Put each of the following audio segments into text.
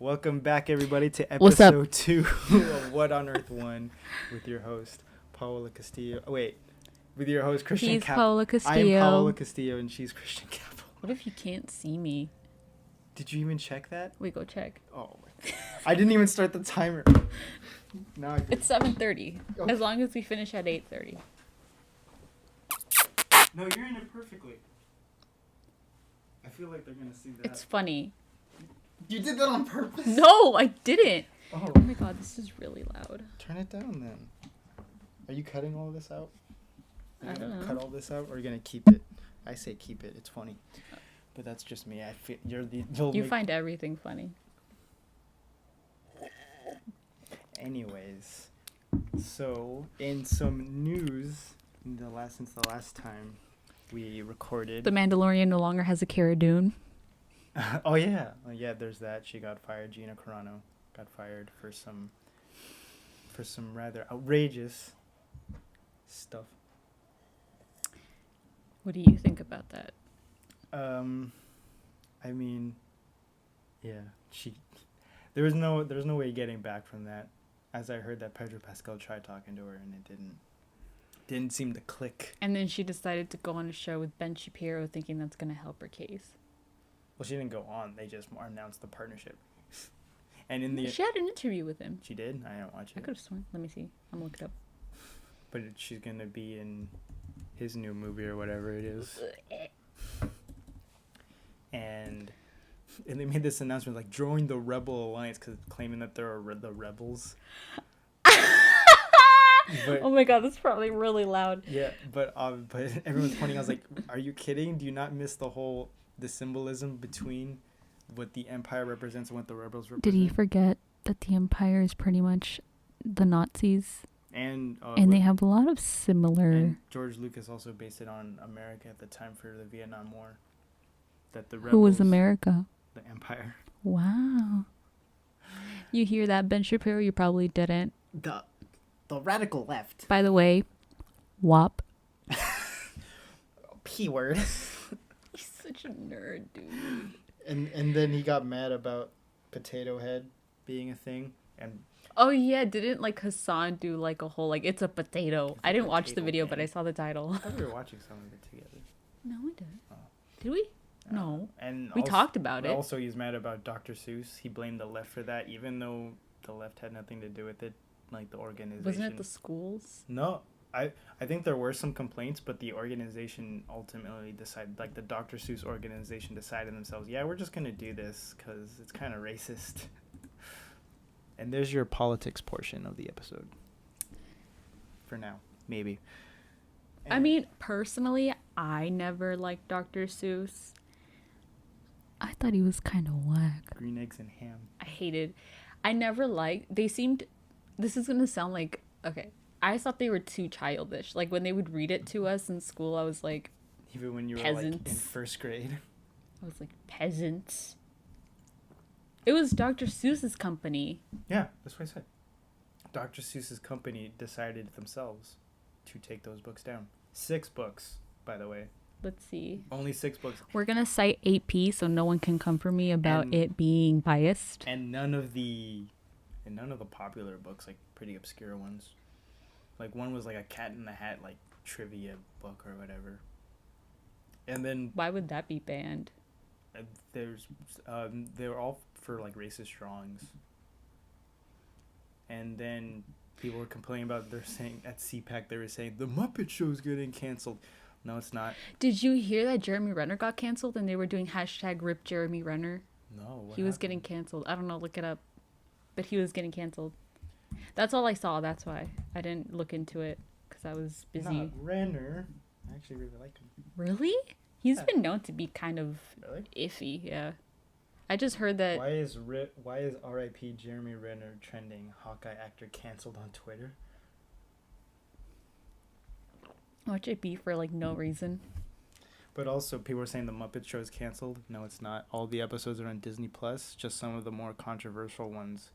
Welcome back, everybody, to What's up? episode 2 of What on Earth 1 with your host, Paola Castillo. With your host, Christian He's Cap. Paola I am Castillo. Paola Castillo, and she's Christian Capo. What if you can't see me? Did you even check that? Wait, go check. Oh, my God. I didn't even start the timer. Now I It's 7:30. Okay. As long as we finish at 8:30. No, you're in it perfectly. I feel like they're going to see that. It's funny. You did that on purpose? No, I didn't. Oh. Oh my god, this is really loud. Turn it down, then. Are you cutting all this out? Are you I don't gonna know. Cut all this out, or are you gonna keep it? I say keep it. It's funny, but that's just me. I feel You find everything funny. Anyways, so in some news, since the last time we recorded. The Mandalorian no longer has a Cara Dune. Oh yeah, there's that. She got fired. Gina Carano got fired for some rather outrageous stuff. What do you think about that? I mean, yeah, there's no way getting back from that. As I heard that Pedro Pascal tried talking to her and it didn't seem to click. And then she decided to go on a show with Ben Shapiro thinking that's going to help her case. Well, she didn't go on. They just announced the partnership. And She had an interview with him. She did? I didn't watch it. I could have sworn. Let me see. I'm going to look it up. But she's going to be in his new movie or whatever it is. And they made this announcement like join the Rebel Alliance claiming that there are the rebels. But, oh my god, that's probably really loud. Yeah, but everyone's pointing out, I was like, are you kidding? Do you not miss the symbolism between what the Empire represents and what the rebels represent? Did he forget that the Empire is pretty much the Nazis? And they have a lot of similar... And George Lucas also based it on America at the time for the Vietnam War. That the rebels... Who was America? The Empire. Wow. You hear that, Ben Shapiro? You probably didn't. The radical left. By the way, WAP. P-word. He's such a nerd, dude. And then he got mad about Potato Head being a thing. And oh yeah, didn't like Hassan do like a whole it's a potato? I didn't watch the video, but I saw the title. I thought we were watching some of it together. No, we didn't. Oh. Did we? No. And we talked about it. Also, he's mad about Dr. Seuss. He blamed the left for that, even though the left had nothing to do with it. Like the organization. Wasn't it the schools? No. I think there were some complaints, but the organization ultimately decided, like the Dr. Seuss organization decided themselves, yeah, we're just going to do this because it's kind of racist. And there's your politics portion of the episode. For now. Maybe. I mean, personally, I never liked Dr. Seuss. I thought he was kind of whack. Green eggs and ham. I never liked... This is going to sound like... Okay. I thought they were too childish. Like, when they would read it to us in school, I was like... Even when you peasants. were, like, in first grade? I was like, peasants. It was Dr. Seuss's company. Yeah, that's what I said. Dr. Seuss's company decided themselves to take those books down. 6 books, by the way. Let's see. Only 6 books. We're going to cite 8P so no one can come for me about it being biased. And none of the popular books, like pretty obscure ones. Like one was like a Cat in the Hat, like trivia book or whatever. And then why would that be banned? They were all for like racist drawings. And then people were complaining about, they're saying at CPAC, they were saying the Muppet Show's getting canceled. No, it's not. Did you hear that Jeremy Renner got canceled and they were doing #RIP Jeremy Renner? No. He was getting canceled. I don't know, look it up. But he was getting canceled. That's all I saw. That's why I didn't look into it because I was busy. Not Renner. I actually really like him. Really? He's been known to be kind of iffy. Yeah. I just heard that. Why is R.I.P. Jeremy Renner trending? Hawkeye actor canceled on Twitter. Watch it be for no reason. But also, people are saying the Muppet Show is canceled. No, it's not. All the episodes are on Disney Plus. Just some of the more controversial ones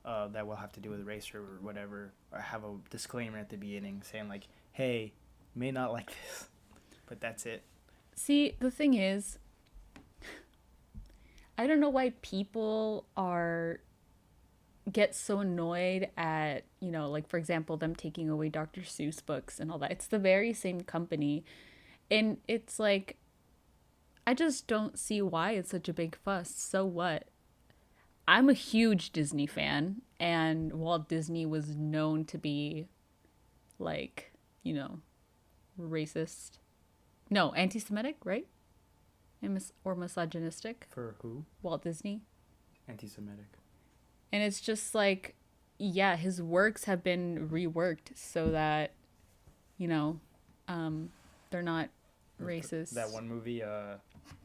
that will have to do with race or whatever, or have a disclaimer at the beginning saying like, "Hey, may not like this," but that's it. See, the thing is, I don't know why people are get so annoyed at, like for example, them taking away Dr. Seuss books and all that. It's the very same company. And it's like I just don't see why it's such a big fuss. So what? I'm a huge Disney fan, and Walt Disney was known to be like, you know, racist. No, anti-Semitic, right? Or misogynistic. For who? Walt Disney. Anti-Semitic. And it's just like, yeah, his works have been reworked so that, you know, they're not racist. That one movie,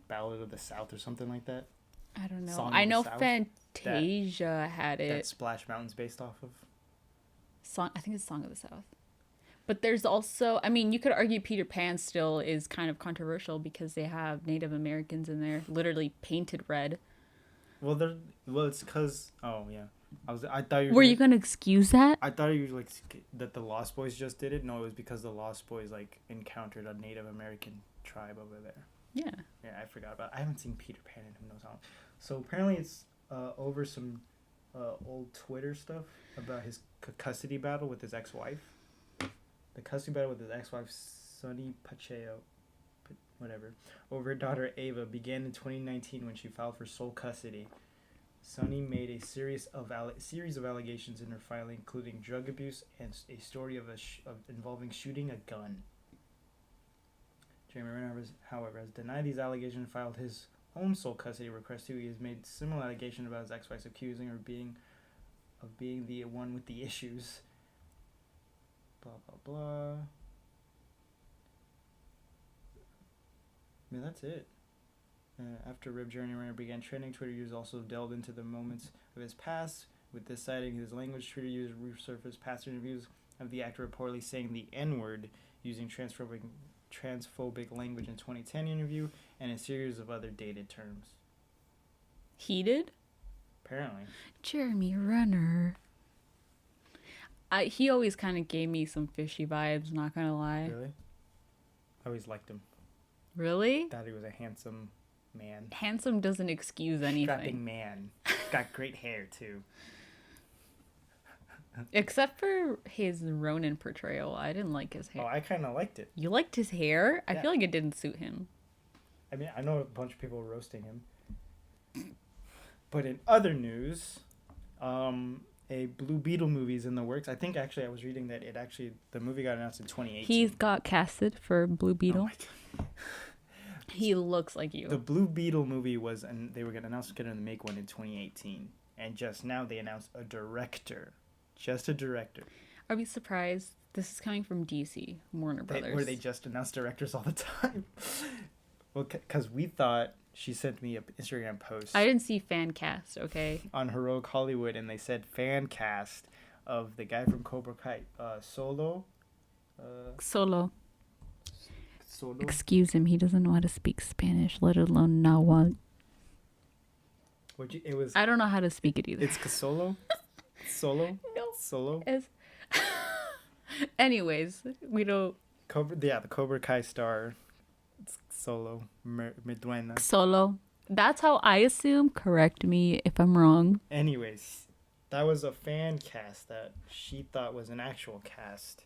Ballad of the South or something like that. I don't know. Song I of the know South? Fantasia had it. That Splash Mountain's based off of. I think it's Song of the South. But there's also, I mean, you could argue Peter Pan still is kind of controversial because they have Native Americans in there, literally painted red. Well, it's because. Oh yeah, I thought you were you gonna excuse that? I thought you were like that the Lost Boys just did it. No, it was because the Lost Boys like encountered a Native American tribe over there. Yeah. Yeah, I forgot about it. I haven't seen Peter Pan in who knows how long. So apparently it's over some old Twitter stuff about his custody battle with his ex-wife. The custody battle with his ex-wife, Sonny Pacheco, whatever, over her daughter Ava began in 2019 when she filed for sole custody. Sonny made a series of allegations in her filing, including drug abuse and a story of involving shooting a gun. Jeremy Renner, however, has denied these allegations and filed his own sole custody request too. He has made similar allegations about his ex-wife, accusing her of being the one with the issues. Blah blah blah. Yeah, that's it. After Rip Jeremy Renner began trending, Twitter users also delved into the moments of his past. With this citing his language, Twitter users resurfaced past interviews of the actor reportedly saying the N-word using transphobic language in 2010 interview and a series of other dated terms. Heated? Apparently. Jeremy Renner. He always kind of gave me some fishy vibes, not gonna lie. Really? I always liked him. Really? Thought he was a handsome man. Handsome doesn't excuse anything. Strapping man. Got great hair, too. Except for his Ronin portrayal. I didn't like his hair. Oh, I kind of liked it. You liked his hair? Yeah. I feel like it didn't suit him. I mean, I know a bunch of people roasting him. But in other news, a Blue Beetle movie is in the works. I think actually I was reading that the movie got announced in 2018. He's got casted for Blue Beetle. Oh my God. He looks like you. The Blue Beetle movie and they were going to make one in 2018. And just now they announced a director. Just a director. Are we surprised? This is coming from DC, Warner Brothers. Where they just announce directors all the time. Well, because we thought, she sent me an Instagram post. I didn't see fan cast, okay? On Heroic Hollywood, and they said fan cast of the guy from Cobra Kai, Solo. Solo. Excuse him, he doesn't know how to speak Spanish, let alone Nahuatl. I don't know how to speak it either. It's Solo? Solo? No. Solo? Anyways, we don't... the Cobra Kai star. It's Solo. Meduena. Solo. That's how I assume. Correct me if I'm wrong. Anyways, that was a fan cast that she thought was an actual cast.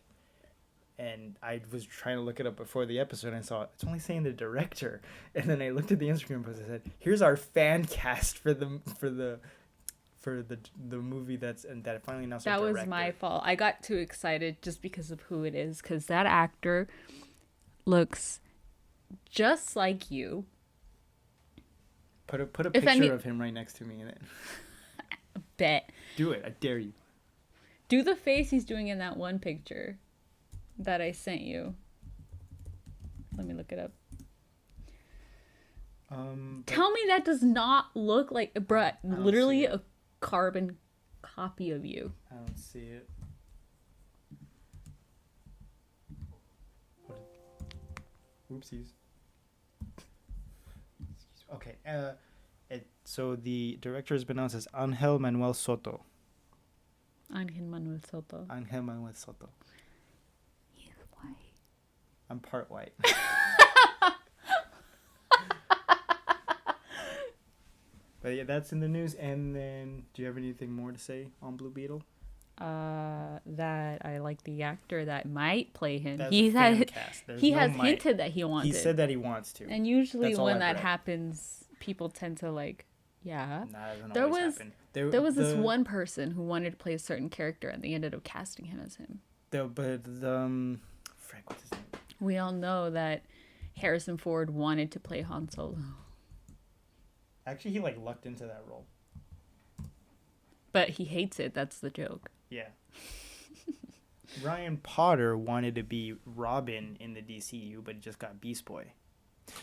And I was trying to look it up before the episode and I saw it's only saying the director. And then I looked at the Instagram post and said, here's our fan cast for the movie that finally announced. That was my fault. I got too excited just because of who it is, because that actor looks just like you. Put a picture of him right next to me in it. Bet. Do it. I dare you. Do the face he's doing in that one picture that I sent you. Let me look it up. Tell me that does not look like literally a carbon copy of you. I don't see it. Oopsies. Okay. So the director has been announced as Angel Manuel Soto. Angel Manuel Soto. Angel Manuel Soto. He's white. I'm part white. But yeah, that's in the news. And then, do you have anything more to say on Blue Beetle? That I like the actor that might play him. That's He a fan has cast. There's he no has might. hinted that he wanted. He said that he wants to. And usually That's all when I've that read. happens, people tend to like, yeah. Nah, that doesn't There always was happen. there was this one person who wanted to play a certain character, and they ended up casting him as him. Frank, what's his name? We all know that Harrison Ford wanted to play Han Solo, Actually, he like lucked into that role. but he hates it. That's the joke. Yeah. Ryan Potter wanted to be Robin in the DCU, but he just got Beast Boy.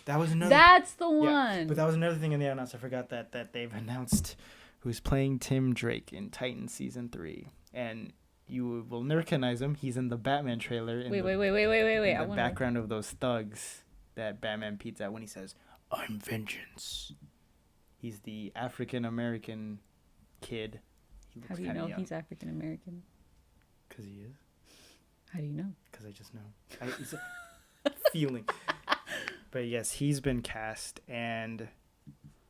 That was another. That's the Yeah, one. but that was another thing in the announcement. I forgot that they've announced who's playing Tim Drake in Titan season 3, and you will recognize him. He's in the Batman trailer. In Wait. In I the background of those thugs that Batman beats at when he says, "I'm vengeance." He's the African American kid. He looks How do you kinda know young. he's African American? Because he is. How do you know? Because I just know. It's a feeling. But yes, he's been cast, and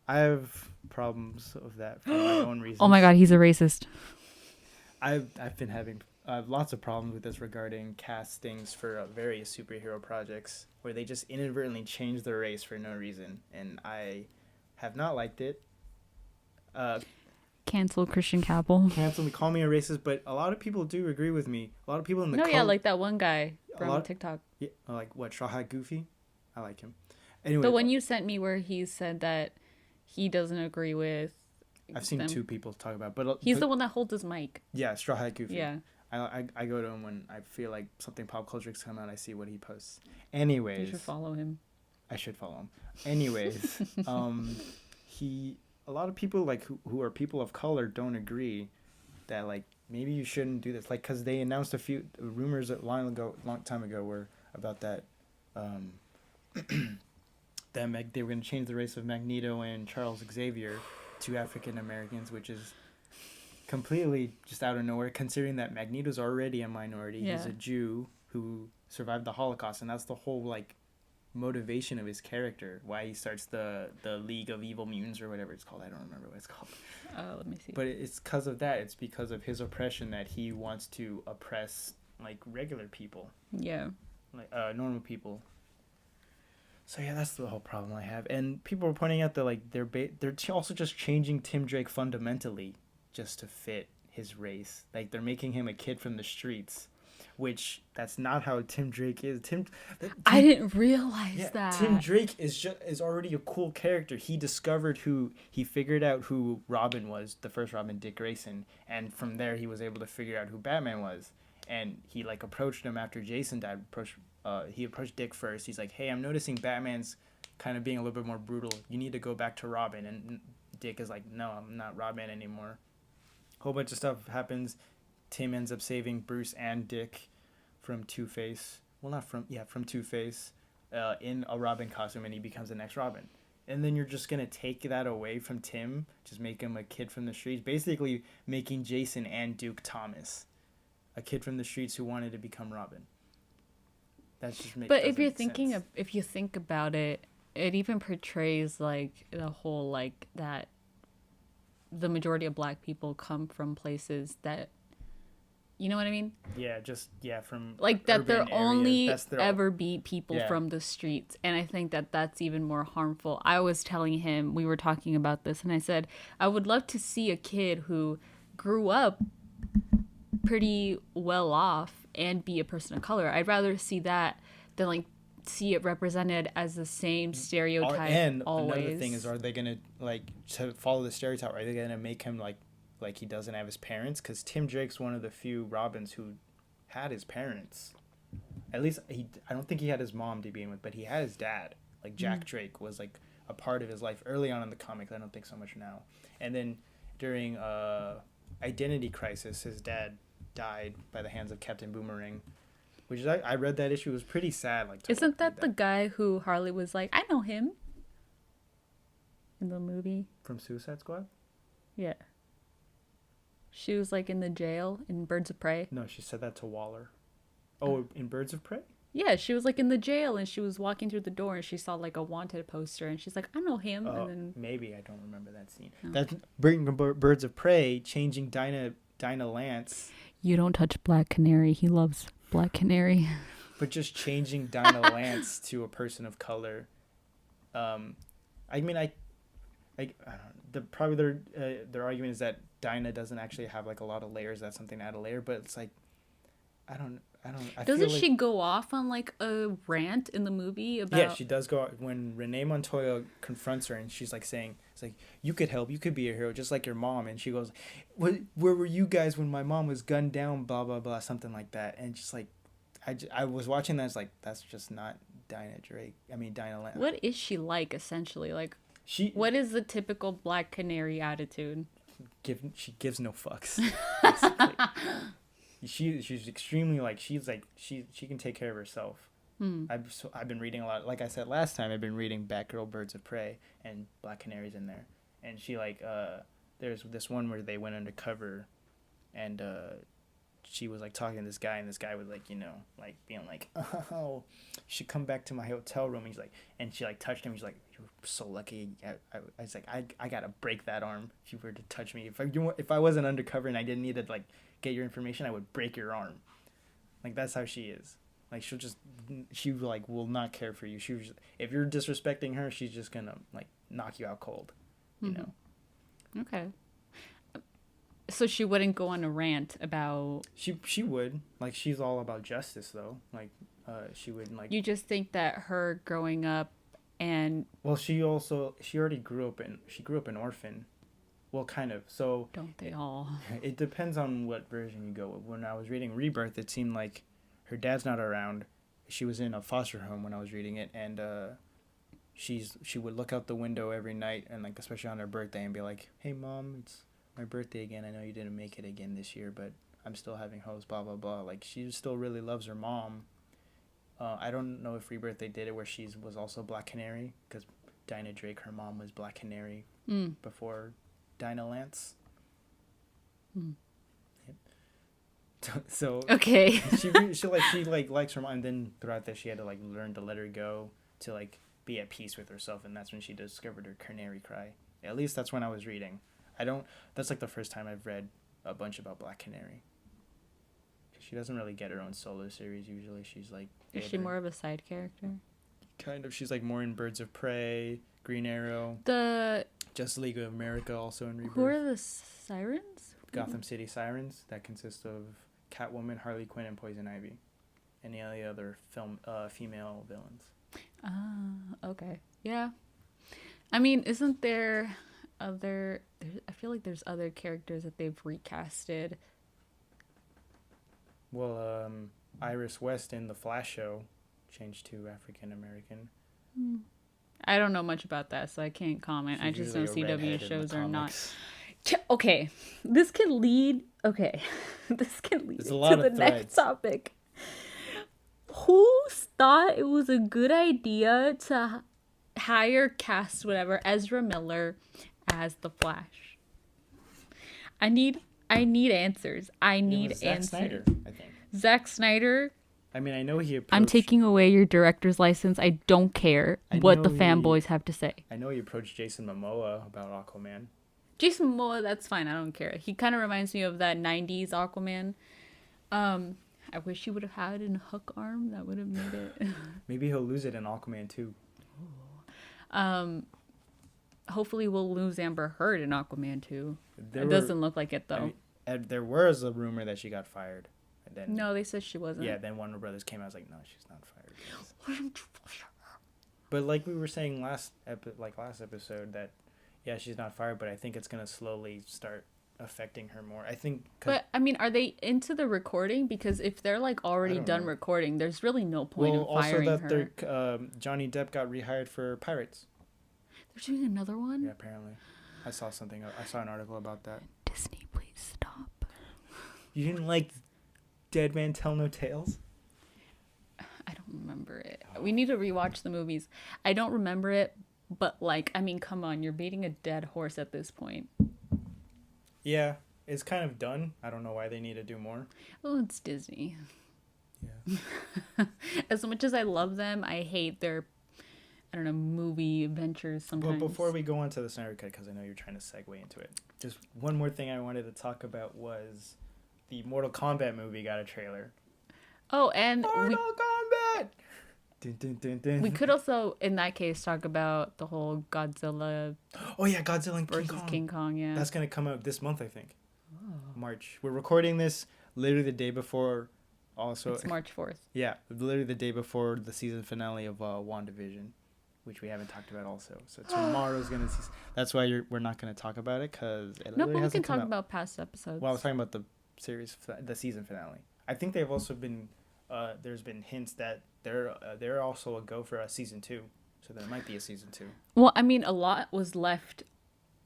I have problems of that for my own reasons. Oh my God, he's a racist. I've been having lots of problems with this regarding castings for various superhero projects where they just inadvertently change the race for no reason, and I have not liked it. Cancel Christian Campbell. Cancel me, call me a racist, but a lot of people do agree with me. A lot of people in the Yeah, like that one guy from TikTok. Yeah, like what, Straw Hat Goofy? I like him. Anyway, The one you sent me where he said that he doesn't agree with. I've seen them. 2 people talk about, but He's the one that holds his mic. Yeah, Straw Hat Goofy. Yeah. I go to him when I feel like something pop culture has come out. I see what he posts. Anyways, You should follow him. I should follow him. Anyways, a lot of people like who are people of color don't agree that like maybe you shouldn't do this, like because they announced a few rumors a long time ago were about that that they were going to change the race of Magneto and Charles Xavier to African Americans, which is completely just out of nowhere considering that Magneto's already a minority. Yeah. He's a Jew who survived the Holocaust, and that's the whole like motivation of his character, why he starts the League of Evil Mutants or whatever it's called. I don't remember what it's called. Let me see. But it's because of that. It's because of his oppression that he wants to oppress like regular people, Yeah. like normal people. So yeah, that's the whole problem I have. And people are pointing out that like they're also just changing Tim Drake fundamentally just to fit his race. Like they're making him a kid from the streets, which that's not how Tim Drake is. I didn't realize that. Tim Drake is already a cool character. He figured out who Robin was, the first Robin, Dick Grayson, and from there he was able to figure out who Batman was. And he like approached him after Jason died. He approached Dick first. He's like, "Hey, I'm noticing Batman's kind of being a little bit more brutal. You need to go back to Robin." And Dick is like, "No, I'm not Robin anymore." Whole bunch of stuff happens. Tim ends up saving Bruce and Dick from Two-Face. Well, from Two-Face in a Robin costume, and he becomes the next Robin. And then you're just going to take that away from Tim, just make him a kid from the streets, basically making Jason and Duke Thomas a kid from the streets who wanted to become Robin. That's just But if you think about it, it even portrays like the whole like that the majority of black people come from places that, you know what I mean? Yeah, from like that there only ever ever be people from the streets, and I think that that's even more harmful. I was telling him, we were talking about this, and I said I would love to see a kid who grew up pretty well off and be a person of color. I'd rather see that than like see it represented as the same stereotype. And always. Another thing is, are they gonna like to follow the stereotype? Are they gonna make him like he doesn't have his parents? Because Tim Drake's one of the few Robins who had his parents. At least I don't think he had his mom to begin with, but he had his dad. Like Jack Drake was like a part of his life early on in the comics. I don't think so much now. And then during Identity Crisis, his dad died by the hands of Captain Boomerang, which is I read that issue. It was pretty sad. Like, isn't that the guy who Harley was like, I know him in the movie from Suicide Squad? Yeah. She was like in the jail in Birds of Prey. No, she said that to Waller. Oh, in Birds of Prey? Yeah, she was like in the jail and she was walking through the door and she saw like a wanted poster and she's like, I know him. And Oh, then maybe I don't remember that scene. oh. That's bringing Birds of Prey, changing Dinah Lance, You don't touch Black Canary. He loves Black Canary. but just changing Dinah Lance to a person of color. I mean, I don't know. Probably their argument is that Dinah doesn't actually have like a lot of layers. That's something to add a layer, but it's like, I don't. Doesn't feel she like, go off on like a rant in the movie about? Yeah, she does go when Renee Montoya confronts her and she's like saying, "It's like you could help, you could be a hero, just like your mom." And she goes, "Where were you guys when my mom was gunned down?" Blah blah blah, something like that. And just like, I was watching that. It's like that's just not Dinah Lance. What is she like essentially? Like, what is the typical Black Canary attitude? She gives no fucks. Basically. She's extremely like she can take care of herself. I've been reading a lot. Like I said last time, I've been reading Batgirl, Birds of Prey, and Black Canary's in there. And she like there's this one where they went undercover, and she was like talking to this guy, and this guy was like like being like, oh, you should come back to my hotel room. And he's like, and she like touched him. He's like, you're so lucky. I was like, I gotta break that arm if you were to touch me. If I wasn't undercover and I didn't need to like get your information, I would break your arm. Like that's how she is. Like she like will not care for you. If you're disrespecting her, she's just gonna like knock you out cold. You know. Okay. So she wouldn't go on a rant about. She would like she's all about justice though. Like she would like. You just think that her growing up and. Well, she already grew up an orphan. Well, kind of. So don't they all? It depends on what version you go with. When I was reading Rebirth, it seemed like her dad's not around. She was in a foster home when I was reading it, and she would look out the window every night, and like especially on her birthday, and be like, "Hey, Mom, it's my birthday again. I know you didn't make it again this year, but I'm still having hopes." Blah blah blah. Like she still really loves her mom. I don't know if Rebirth they did it where she was also Black Canary, because Dinah Drake, her mom was Black Canary before Dinah Lance. Yep. So okay. she likes her mom, and then throughout that she had to like learn to let her go, to like be at peace with herself, and that's when she discovered her canary cry. At least that's when I was reading. That's like the first time I've read a bunch about Black Canary. She doesn't really get her own solo series usually. She's like, is she more of a side character? Kind of. She's like more in Birds of Prey, Green Arrow, the Justice League of America, also in Rebirth. Who are the Sirens? Gotham City Sirens. That consists of Catwoman, Harley Quinn, and Poison Ivy, and the other female villains. Okay. Yeah. I mean, isn't there other? I feel like there's other characters that they've recasted. Well, Iris West in the Flash show changed to African American. I don't know much about that, so I can't comment. I just know CW shows are not. Okay, this can lead. Okay, this can lead to the next topic. Who thought it was a good idea to cast Ezra Miller as the Flash? I need answers. I need answers. Zack Snyder, I think. Zack Snyder. I mean, I know he approached... I'm taking away your director's license. I don't care what the fanboys have to say. I know he approached Jason Momoa about Aquaman. Jason Momoa, that's fine. I don't care. He kind of reminds me of that 90s Aquaman. I wish he would have had a hook arm. That would have made it. Maybe he'll lose it in Aquaman 2. Hopefully we'll lose Amber Heard in Aquaman 2. It doesn't look like it, though. I mean, there was a rumor that she got fired. And then, no, they said she wasn't. Yeah, then Warner Brothers came out. I was like, no, she's not fired. But like we were saying last episode that, yeah, she's not fired, but I think it's going to slowly start affecting her more. I think... But, I mean, are they into the recording? Because if they're, like, already done recording, there's really no point in firing her. Also that Johnny Depp got rehired for Pirates. They're doing another one? Yeah, apparently. I saw an article about that. Disney, please stop. You didn't like Dead Man Tell No Tales? I don't remember it. We need to rewatch the movies. I don't remember it, but, like, I mean, come on. You're beating a dead horse at this point. Yeah, it's kind of done. I don't know why they need to do more. Well, it's Disney. Yeah. as much as I love them, I hate their, I don't know, movie ventures sometimes. But before we go on to the Snyder Cut, because I know you're trying to segue into it, just one more thing I wanted to talk about was the Mortal Kombat movie got a trailer. Oh, and Mortal Kombat! Dun, dun, dun, dun. we could also, in that case, talk about the whole Godzilla Oh yeah, Godzilla and versus King Kong. Yeah, That's gonna come out this month, I think. March. We're recording this literally the day before. Also, it's March 4th. Yeah, literally the day before the season finale of WandaVision, which we haven't talked about also. So tomorrow's gonna. That's why we're not gonna talk about it because no, but we can talk about past episodes. Well, I was talking about the season finale. I think they've also been. There's been hints that they're also a go for a season 2, so there might be a season 2. Well, I mean, a lot was left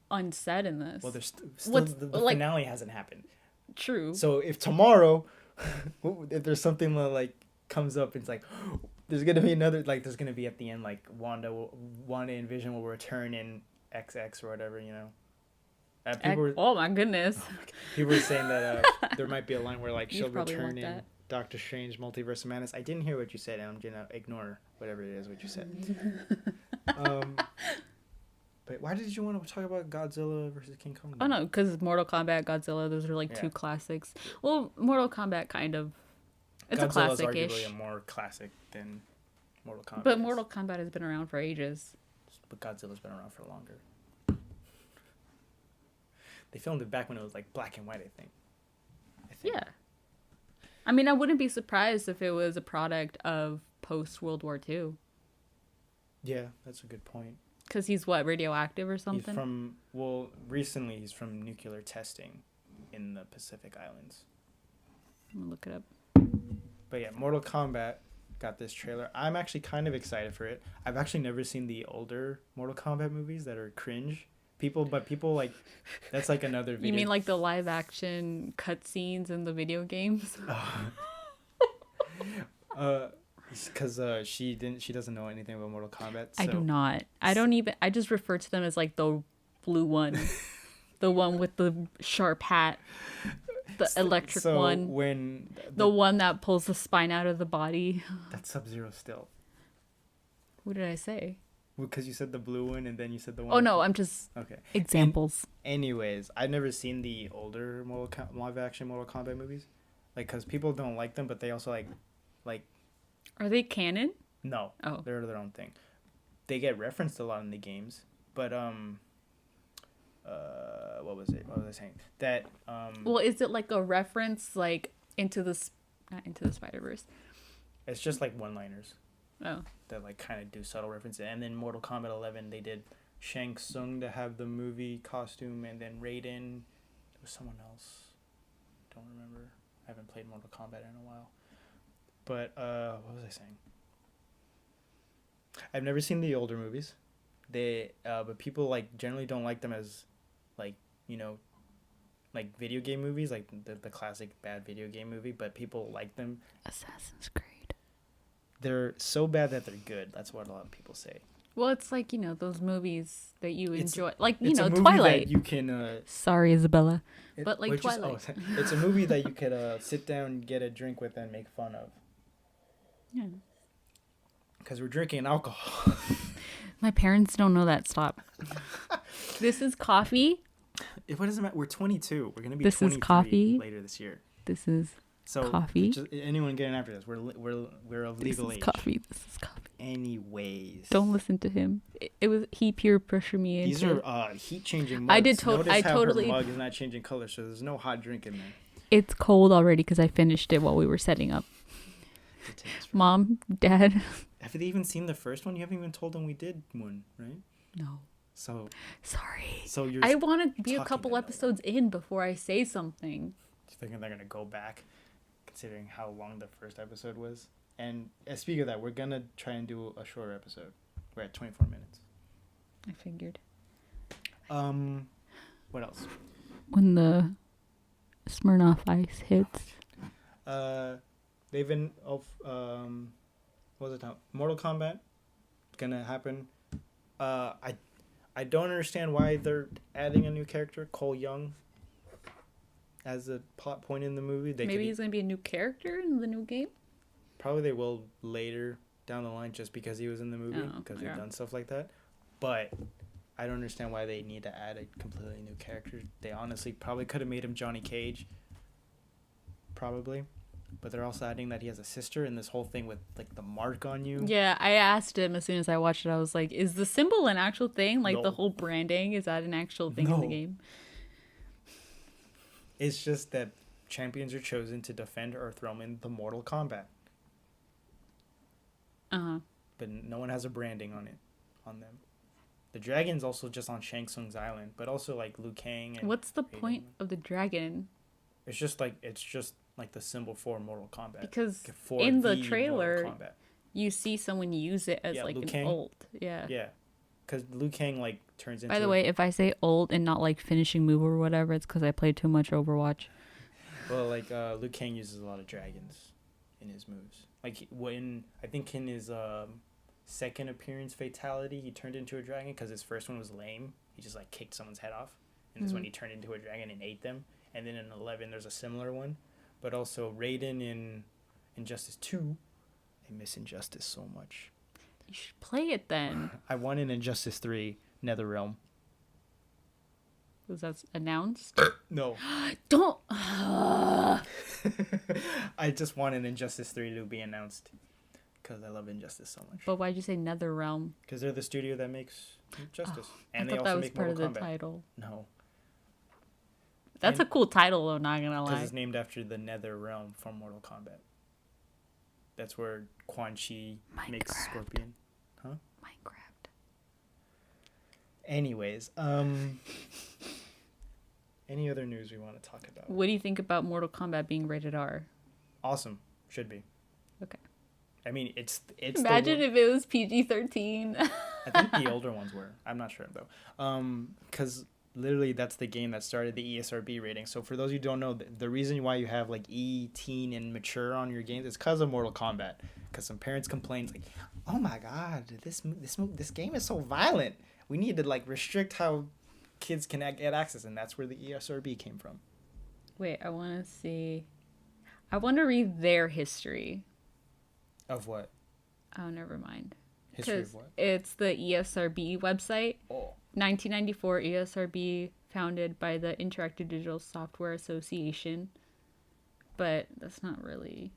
unsaid in this. Well, there's still the finale hasn't happened. True. So if tomorrow, if there's something that like comes up, it's like there's gonna be another, like there's gonna be at the end like Wanda and Vision will return in XX or whatever, you know. Oh my goodness. People were saying that there might be a line where like she'll return in that. Doctor Strange Multiverse of Madness. I didn't hear what you said, and I'm gonna ignore whatever it is what you said. But why did you want to talk about Godzilla versus King Kong? Oh no, because Mortal Kombat, Godzilla, those are like two classics. Well, Mortal Kombat kind of, it's a classic-ish. Godzilla's arguably a more classic than Mortal Kombat. But Mortal Kombat has been around for ages. But Godzilla's been around for longer. They filmed it back when it was like black and white, I think. Yeah. I mean, I wouldn't be surprised if it was a product of post-World War II. Yeah, that's a good point. Because he's what, radioactive or something? Recently he's from nuclear testing in the Pacific Islands. I'm going to look it up. But yeah, Mortal Kombat got this trailer. I'm actually kind of excited for it. I've actually never seen the older Mortal Kombat movies that are cringe. People like, that's like another video. You mean like the live action cutscenes in the video games? Because she doesn't know anything about Mortal Kombat. So. I do not. I just refer to them as like the blue one. The one with the sharp hat. The electric one. The one that pulls the spine out of the body. That's Sub-Zero still. What did I say? Because you said the blue one and then you said the one. Oh no, I'm just examples. Anyways, I've never seen the older live action Mortal Kombat movies, like because people don't like them, but they also like. Are they canon? No. Oh. They're their own thing. They get referenced a lot in the games, but what was it? What was I saying? That Well, is it like a reference like not Into the Spider-Verse? It's just like one-liners. Oh. That like kind of do subtle references. And then Mortal Kombat 11, they did Shang Tsung to have the movie costume, and then Raiden. There was someone else. Don't remember. I haven't played Mortal Kombat in a while. But what was I saying? I've never seen the older movies. But people like generally don't like them as, like, you know, like video game movies, like the classic bad video game movie. But people like them. Assassin's Creed. They're so bad that they're good. That's what a lot of people say. Well, it's like, you know, those movies that you enjoy, like, you know, Twilight. It's a movie that you can. Sorry, Isabella, but like Twilight. It's a movie that you could sit down, get a drink with, and make fun of. Yeah. Because we're drinking alcohol. My parents don't know that. Stop. This is coffee. What does it matter? We're 22. We're gonna be. This is coffee later this year. This is. So coffee. Anyone getting after this? We're of legal age. This is coffee. Anyways. Don't listen to him. He peer pressure me into. These are heat changing mugs. Notice how her mug is not changing color, so there's no hot drink in there. It's cold already because I finished it while we were setting up. Mom, Dad. Have they even seen the first one? You haven't even told them we did one, right? No. So. Sorry. So I want to be a couple episodes in before I say something. Thinking they're gonna go back. Considering how long the first episode was. And speaking of that, we're going to try and do a shorter episode. We're at 24 minutes. I figured. What else? When the Smirnoff Ice hits. They've been... what was it? Mortal Kombat. Going to happen. I don't understand why they're adding a new character, Cole Young. As a plot point in the movie. Maybe he's going to be a new character in the new game? probably they will later down the line just because he was in the movie, because they've done stuff like that. But I don't understand why they need to add a completely new character. They honestly probably could have made him Johnny Cage. Probably. But they're also adding that he has a sister, and this whole thing with like the mark on you. Yeah, I asked him as soon as I watched it. I was like, "Is the symbol an actual thing? Like No. the whole branding, is that an actual thing in the game?" It's just that champions are chosen to defend Earthrealm in the Mortal Kombat. But no one has a branding on them. The dragon's also just on Shang Tsung's island, but also like Liu Kang. And what's the point of the dragon? It's just like the symbol for Mortal Kombat. Because in the trailer, Mortal Kombat. You see someone use it as like Liu an Kang. ult. Yeah. Yeah. Because Liu Kang like turns into. By the way, if I say ult and not like finishing move or whatever, it's because I played too much Overwatch. Well, like Liu Kang uses a lot of dragons in his moves. Like when I think in his second appearance fatality, he turned into a dragon because his first one was lame. He just like kicked someone's head off, and this one he turned into a dragon and ate them. And then in 11, there's a similar one, but also Raiden in Injustice 2. I miss Injustice so much. You should play it then. I won in Injustice 3 NetherRealm. Was that announced? No. Don't. I just wanted Injustice 3 to be announced because I love Injustice so much. But why'd you say NetherRealm? Because they're the studio that makes Justice. And I thought that was part of the title. No. That's a cool title, though, not gonna lie. Because it's named after the Nether Realm from Mortal Kombat. That's where Quan Chi makes Scorpion. Huh? Minecraft. Anyways, any other news we want to talk about? What do you think about Mortal Kombat being rated R? Awesome. Should be. Okay. I mean, it's Imagine if it was PG-13. I think the older ones were. I'm not sure, though. Because literally that's the game that started the ESRB rating. So for those who don't know, the reason why you have like E, teen, and mature on your games is because of Mortal Kombat. Because some parents complained like, "Oh my God, this game is so violent. We need to like restrict how kids can get access," and that's where the ESRB came from. Wait, I want to see. I want to read their history. Of what? Oh, never mind. History of what? It's the ESRB website. Oh. 1994 ESRB, founded by the Interactive Digital Software Association. But that's not really.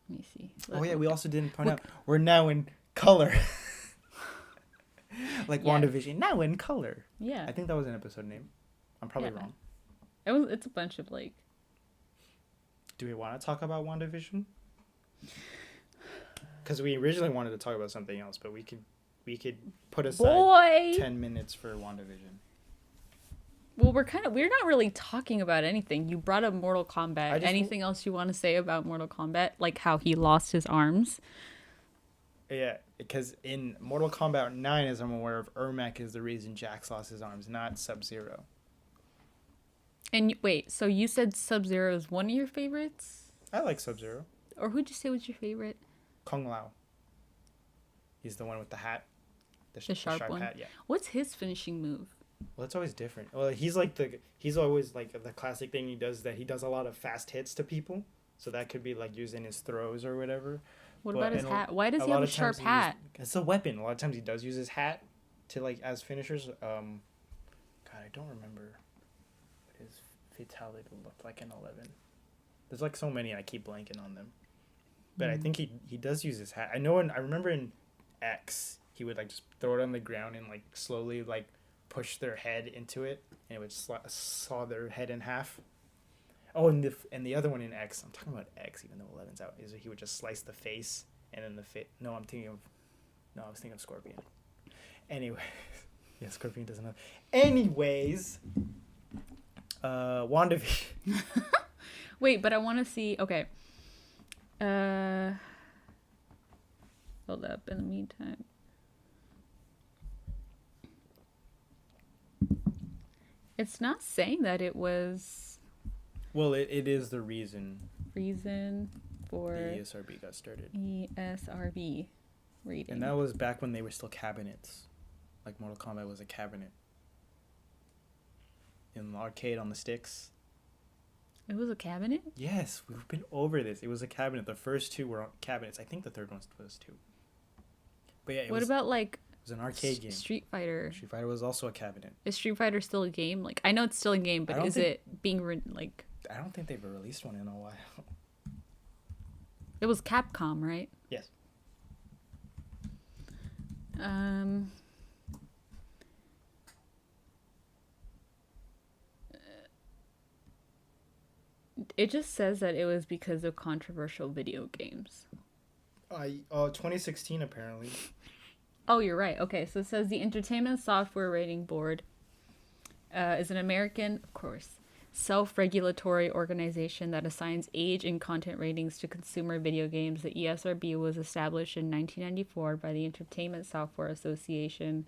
Let me see. We also didn't point out we're now in color. Like yes. WandaVision, now in color. Yeah. I think that was an episode name. I'm probably wrong. It's a bunch of like. Do we want to talk about WandaVision? Because we originally wanted to talk about something else, but we could put aside 10 minutes for WandaVision. Well, we're not really talking about anything. You brought up Mortal Kombat. Anything else you want to say about Mortal Kombat? Like how he lost his arms? Yeah, because in Mortal Kombat 9, as I'm aware of, Ermac is the reason Jax lost his arms, not Sub-Zero. And wait, so you said Sub-Zero is one of your favorites? I like Sub-Zero. Or who'd you say was your favorite? Kung Lao. He's the one with the hat. The sharp one? Hat, yeah. What's his finishing move? Well, it's always different. Well, he's always like the classic thing he does, that he does a lot of fast hits to people. So that could be like using his throws or whatever. What about his hat? Why does he have a sharp hat? It's a weapon. A lot of times he does use his hat to like as finishers. God, I don't remember what his fatality looked like in 11. There's like so many, and I keep blanking on them. But I think he does use his hat. I remember in X, he would like just throw it on the ground and like slowly like push their head into it, and it would saw their head in half. Oh, and the other one in X, I'm talking about X, even though 11's out, is he would just slice the face, and then the face. I was thinking of Scorpion. Anyway, yeah, Scorpion doesn't have. Anyways, WandaVision. Wait, but I want to see. Okay. Hold up in the meantime. It's not saying that it was. Well, it is the reason. Reason for. The ESRB got started. ESRB rating. And that was back when they were still cabinets. Like Mortal Kombat was a cabinet. In the arcade on the sticks. It was a cabinet? Yes, we've been over this. It was a cabinet. The first two were cabinets. I think the third one was too. But yeah, What about like it was an arcade game. Street Fighter? Street Fighter was also a cabinet. Is Street Fighter still a game? Like, I know it's still a game, but is it being like? I don't think they've released one in a while. It was Capcom, right? Yes. It just says that it was because of controversial video games. 2016 apparently. Oh, you're right. Okay, so it says the Entertainment Software Rating Board is an American, of course, self-regulatory organization that assigns age and content ratings to consumer video games. The ESRB was established in 1994 by the Entertainment Software Association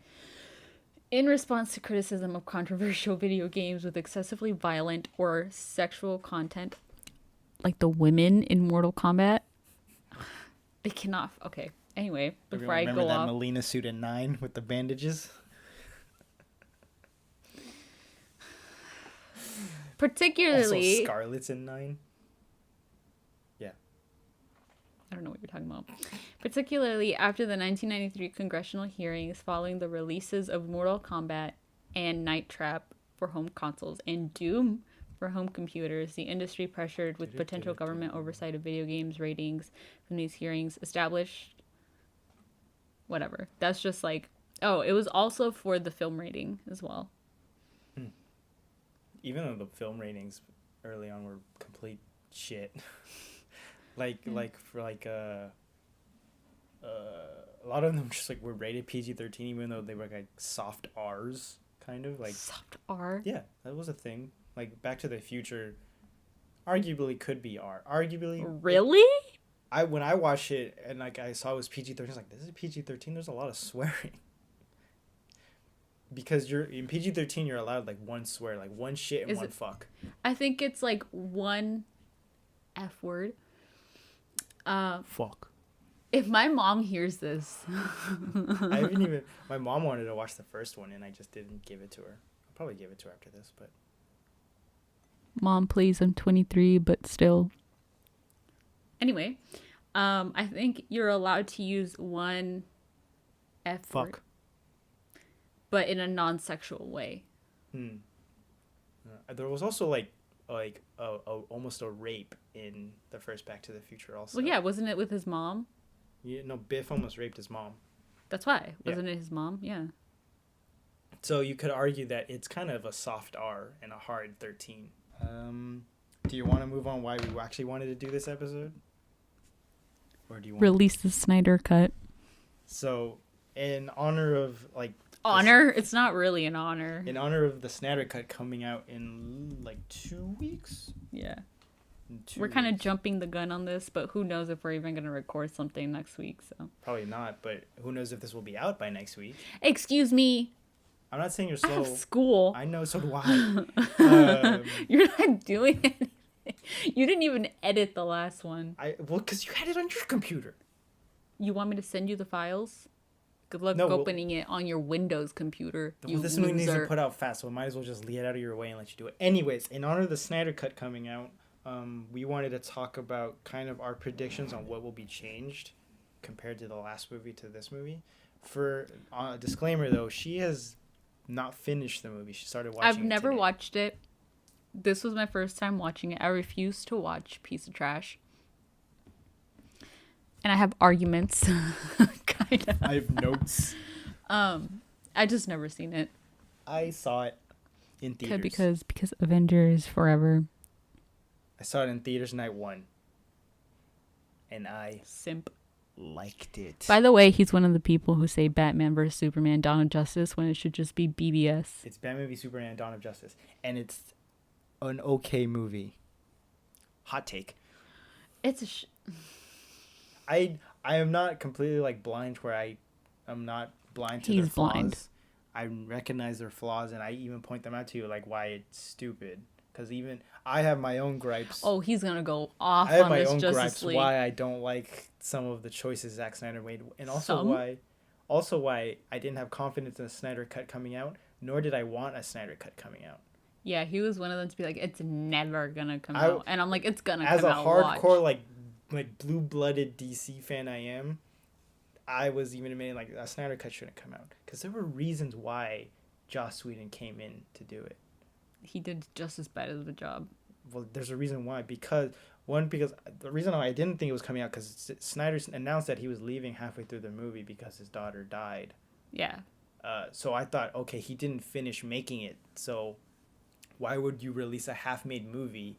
in response to criticism of controversial video games with excessively violent or sexual content, like the women in Mortal Kombat. They cannot. Okay. Anyway, before I go off. Remember that Melina suit in 9 with the bandages? Particularly. Also Scarlet's in 9. Yeah. I don't know what you're talking about. Particularly after the 1993 congressional hearings following the releases of Mortal Kombat and Night Trap for home consoles and Doom for home computers, the industry pressured with potential government oversight of video games ratings from these hearings established. Whatever. That's just like, oh, it was also for the film rating as well. Even though the film ratings early on were complete shit. like for a lot of them just like were rated PG-13 even though they were like soft R's kind of like soft R. Yeah, that was a thing. Like Back to the Future arguably could be R. Arguably. Really? When I watched it and like I saw it was PG-13, I was like, this is PG-13. There's a lot of swearing. Because you're in PG-13, you're allowed like one swear, like one shit and one fuck. I think it's like one F word. Fuck. If my mom hears this, my mom wanted to watch the first one and I just didn't give it to her. I'll probably give it to her after this, but. Mom, please, I'm 23, but still. Anyway, I think you're allowed to use one F word. Fuck. But in a non-sexual way. There was also like almost a rape in the first Back to the Future also. Well, yeah, wasn't it with his mom? Yeah, no, Biff almost raped his mom. That's why. Wasn't it his mom? Yeah. So you could argue that it's kind of a soft R and a hard 13. Do you want to move on why we actually wanted to do this episode? Or do you want release the Snyder Cut? So, in honor of like honor? It's not really an honor. In honor of the Snyder Cut coming out in like 2 weeks? Yeah. We're kind of jumping the gun on this, but who knows if we're even going to record something next week, so. Probably not, but who knows if this will be out by next week. Excuse me. I'm not saying you're slow. I have school. I know, so do I. You're not doing anything. You didn't even edit the last one. Well, because you had it on your computer. You want me to send you the files? Good luck opening it on your Windows computer. Well, this one needs to put out fast, so I might as well just leave it out of your way and let you do it. Anyways, in honor of the Snyder Cut coming out, we wanted to talk about kind of our predictions on what will be changed compared to the last movie to this movie. For a disclaimer, though, she has not finished the movie. She started watching it I've never watched it. This was my first time watching it. I refuse to watch Piece of Trash. And I have arguments. Kind of. I have notes. I just never seen it. I saw it in theaters. Because Avengers Forever. I saw it in theaters night 1. And I simp liked it. By the way, he's one of the people who say Batman vs Superman Dawn of Justice when it should just be BVS. It's Batman v Superman Dawn of Justice. And it's an okay movie. Hot take. It's a I am not completely like blind where I'm not blind to their flaws. Blind. I recognize their flaws and I even point them out to you like why it's stupid. Because even I have my own gripes. Oh, he's gonna go off. I have my own gripes why I don't like some of the choices Zack Snyder made, and also why I didn't have confidence in a Snyder Cut coming out, nor did I want a Snyder Cut coming out. Yeah, he was one of them to be like, it's never gonna come out. And I'm like, it's gonna come As a out. hardcore, like blue-blooded DC fan I am, I was even admitting, like, a Snyder Cut shouldn't come out. Because there were reasons why Joss Whedon came in to do it. He did just as bad of a job. Well, there's a reason why. Because the reason why I didn't think it was coming out, because Snyder announced that he was leaving halfway through the movie because his daughter died. Yeah. So I thought, okay, he didn't finish making it, so why would you release a half-made movie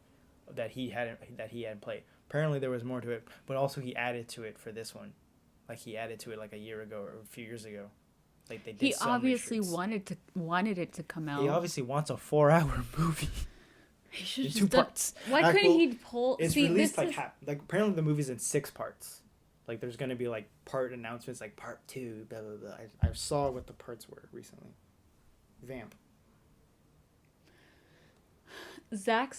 that he hadn't played? Apparently there was more to it, but also he added to it for this one. Like, he added to it like a year ago or a few years ago. Like, they did. He obviously wanted it to come out. He obviously wants a 4-hour movie. He should in just 2 parts. Why couldn't he pull? It's released half. Like, apparently the movie's in 6 parts. Like, there's gonna be like part announcements, like part 2, blah blah blah. I saw what the parts were recently. Vamp. Zack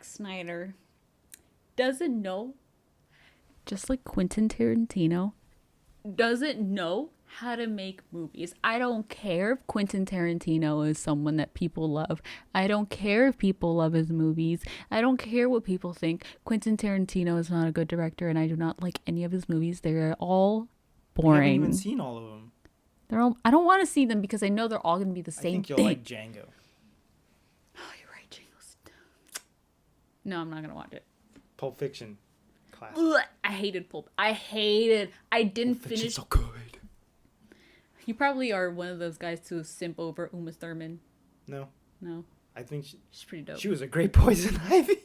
Snyder doesn't know, just like Quentin Tarantino doesn't know how to make movies. I don't care if Quentin Tarantino is someone that people love. I don't care if people love his movies. I don't care what people think. Quentin Tarantino is not a good director, and I do not like any of his movies. They're all boring. I haven't even seen all of them. I don't want to see them because I know they're all going to be the same I think you'll thing. like Django. Oh, you're right, Django's. No, I'm not going to watch it. Pulp Fiction. Classic. Ugh, I hated Pulp. I didn't finish. So good. You probably are one of those guys to simp over Uma Thurman. No. I think she's pretty dope. She was a great Poison Ivy.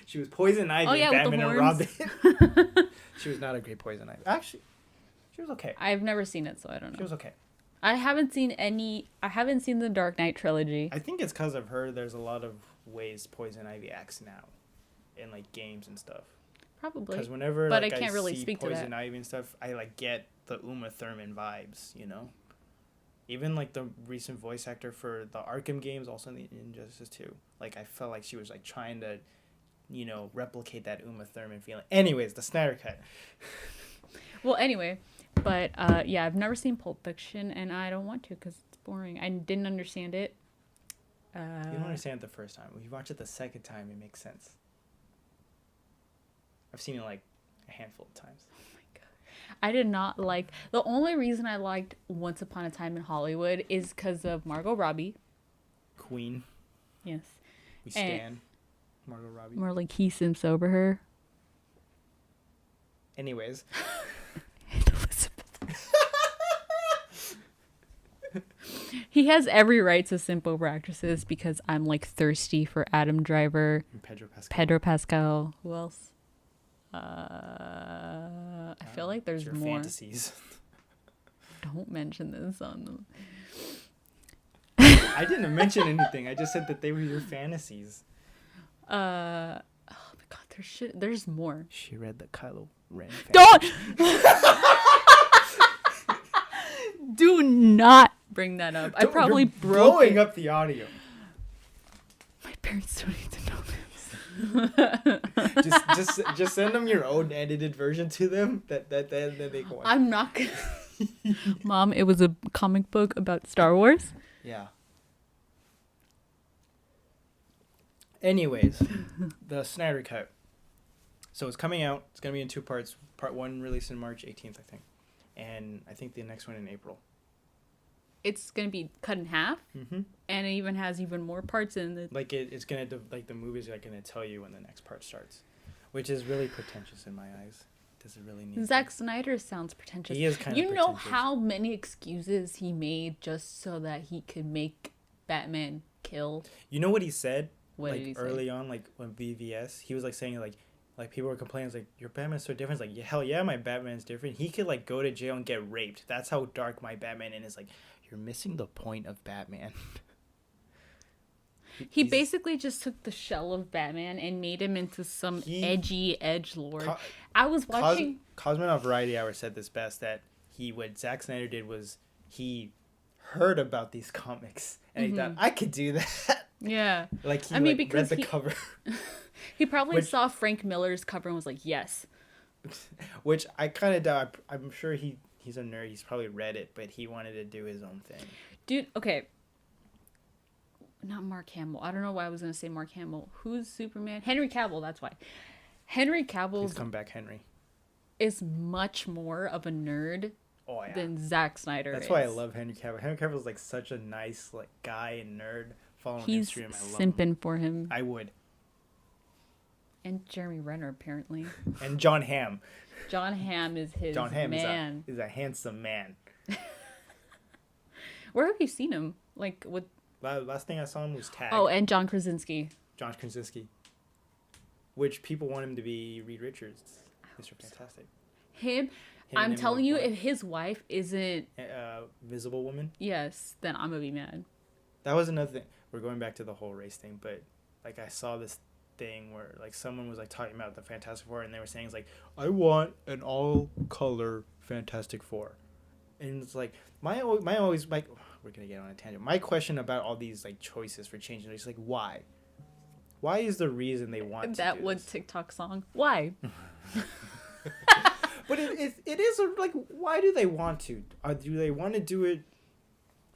She was Poison Ivy in Batman and Robin. She was not a great Poison Ivy. Actually, she was okay. I've never seen it, so I don't know. She was okay. I haven't seen the Dark Knight trilogy. I think it's because of her. There's a lot of ways Poison Ivy acts now, in like games and stuff. Probably. Because whenever but like, I can't really see speak Poison to that. Ivy and stuff, I like get the Uma Thurman vibes, you know. Even like the recent voice actor for the Arkham games, also in the Injustice 2. Like, I felt like she was like trying to, you know, replicate that Uma Thurman feeling. Anyways, the Snyder Cut. Well, anyway, but yeah, I've never seen Pulp Fiction, and I don't want to because it's boring. I didn't understand it. You don't understand it the first time. When you watch it the second time, it makes sense. I've seen it like a handful of times. Oh my god. I did not like... The only reason I liked Once Upon a Time in Hollywood is because of Margot Robbie. Queen. Yes. We stan Margot Robbie. More like he simps over her. Anyways. He has every right to simp over actresses because I'm like thirsty for Adam Driver. And Pedro Pascal. Who else? I feel like there's your more. Fantasies. Don't mention this on them. I didn't mention anything. I just said that they were your fantasies. Oh my god, there's more. She read the Kylo Ren. Don't. Do not bring that up. I probably broke blowing it. up the audio. My parents don't need to know this. just send them your own edited version to them that they can watch. I'm not gonna. Mom, it was a comic book about Star Wars. Yeah. Anyways, the Snyder Cut. So it's coming out. It's gonna be in 2 parts. Part 1 released in March 18th, I think, and I think the next one in April. It's gonna be cut in half, and it even has even more parts in it. Like it's gonna like the movie's like gonna tell you when the next part starts, which is really pretentious in my eyes. Does it really need? Zack Snyder sounds pretentious. He is kind of. You know how many excuses he made just so that he could make Batman kill. You know what he said? What like did he early say? on, like when BVS, he was like saying like people were complaining like your Batman's so different. It's like, yeah, hell yeah, my Batman's different. He could like go to jail and get raped. That's how dark my Batman is. Like, you're missing the point of Batman. He basically just took the shell of Batman and made him into some edgy edgelord. I was watching Cosmonaut Variety Hour said this best, that what Zack Snyder did was he heard about these comics and he thought, I could do that. Yeah. Like he because read the cover. He probably saw Frank Miller's cover and was like, yes. Which I kind of doubt. I'm sure he's a nerd. He's probably read it, but he wanted to do his own thing. Dude, okay. not Mark Hamill. I don't know why I was gonna say Mark Hamill. Who's Superman? Henry Cavill. That's why. Henry Please Cavill come back, Henry. is much more of a nerd Oh yeah. than Zack Snyder That's is. why I love Henry Cavill. Henry Cavill is like such a nice like guy and nerd. Follow on He's Instagram. I love him. simping for him. I would. And Jeremy Renner, apparently. And John Hamm. John Hamm is his John Hamm man. is a handsome man. Where have you seen him? Like with... Last thing I saw him was Tag. Oh, and John Krasinski. John Krasinski. Which people want him to be Reed Richards. Mr. Fantastic. Him and I'm Emily telling you, Blunt. if his wife isn't... Visible Woman. Yes, then I'm gonna be mad. That was another thing. We're going back to the whole race thing, but like I saw this thing where like someone was like talking about the Fantastic Four, and they were saying it's like, I want an all color Fantastic Four, and it's like my we're gonna get on a tangent. My question about all these like choices for changing is like why is the reason they want that to do one this? TikTok song? Why? But it is like, why do they want to? Do they want to do it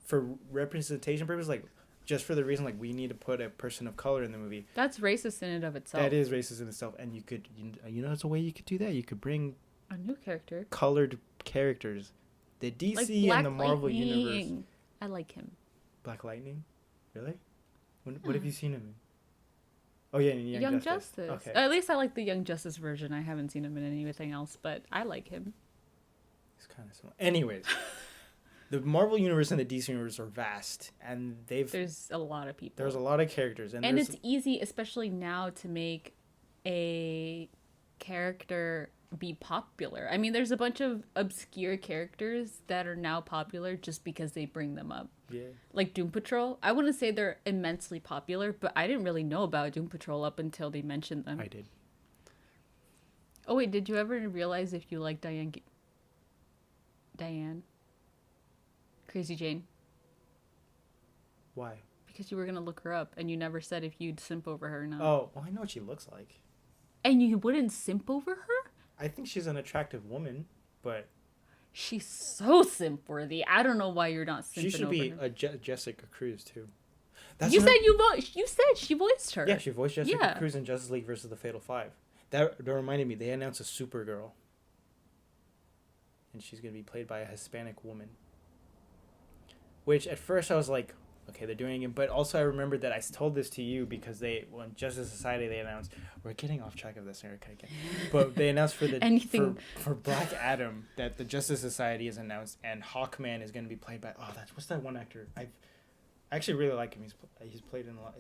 for representation purposes, like just for the reason like we need to put a person of color in the movie? That's racist in and of itself. That is racist in itself, and you could, there's a way you could do that. You could bring A new character. colored characters. The DC Like Black and the Marvel Lightning. universe. I like him. Black Lightning, really? What have you seen him in? Oh yeah, in Young Justice. Okay. At least I like the Young Justice version. I haven't seen him in anything else, but I like him. It's kind of similar. Anyways, the Marvel universe and the DC universe are vast, and There's a lot of people. there's a lot of characters, and it's easy, especially now, to make a character be popular. I mean, there's a bunch of obscure characters that are now popular just because they bring them up. yeah. Like Doom Patrol. I wouldn't say they're immensely popular, but I didn't really know about Doom Patrol up until they mentioned them. I did. Oh wait, did you ever realize if you like Diane? Crazy Jane? Why? Because you were gonna look her up and you never said if you'd simp over her or not. Oh, well, I know what she looks like. And you wouldn't simp over her? I think she's an attractive woman, but She's so simp worthy. I don't know why you're not simping she should over be her. a Jessica Cruz too. You said you said she voiced her. Yeah, she voiced Jessica Yeah. Cruz in Justice League versus the Fatal Five. That reminded me, they announced a Supergirl. And she's going to be played by a Hispanic woman. Which, at first, I was like, okay, they're doing it. But also, I remembered that I told this to you because when Justice Society, they announced, we're getting off track of this again. But they announced for for Black Adam that the Justice Society is announced, and Hawkman is going to be played by, what's that one actor? I actually really like him. He's played in a lot.